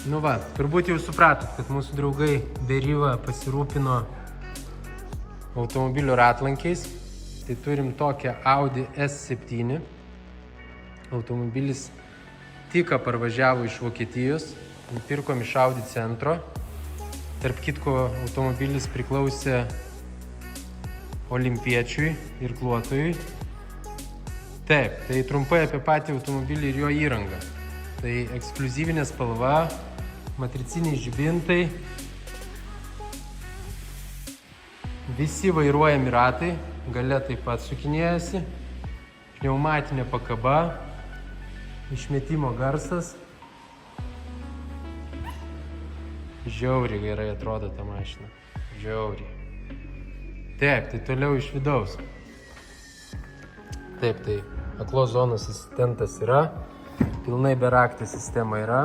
Nu va, turbūt jau supratot, kad mūsų draugai Deriva pasirūpino automobilio ratlankiais. Tai turim tokią Audi S7. Automobilis tik parvažiavo iš Vokietijos. Nupirkom iš Audi centro. Tarp kitko, automobilis priklausė olimpiečiui ir kluotojui. Taip, tai trumpai apie patį automobilį ir jo įrangą. Tai ekskliuzyvinė spalva, matriciniai žibintai, visi vairuojami ratai, gale taip pat sukinėjasi, pneumatinė pakaba, išmetimo garsas. Žiauriai gerai atrodo ta mašina. Žiauriai. Taip, tai toliau iš vidaus. Taip, tai aklos zonos asistentas yra, pilnai beraktė sistema yra,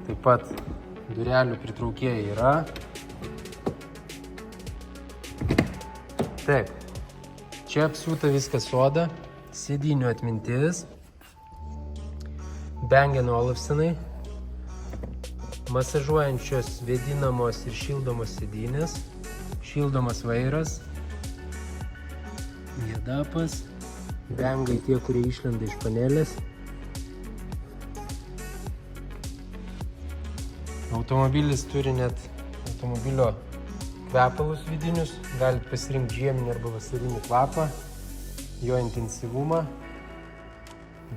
taip pat durelių pritraukėjai yra. Taip, čia apsiūta viskas soda, sėdynių atmintis, Bang & Olufsenai, masažuojančios vėdinamos ir šildomos sėdynės, šildomas vairas, head-upas, bengai tie, kurie išlenda iš panelės. Automobilis turi net automobilio kvepalus vidinius, galite pasirinkti žieminį arba vasarinį kvapą, jo intensyvumą,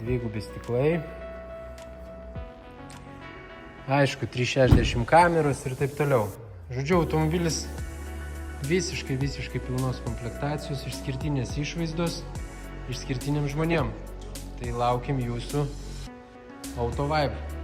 dvigubi stiklai. Aišku, 360 kameros ir taip toliau. Žodžiu, automobilis visiškai pilnos komplektacijos, išskirtinės išvaizdos, išskirtiniam žmonėm. Tai laukiam jūsų Auto Vibe.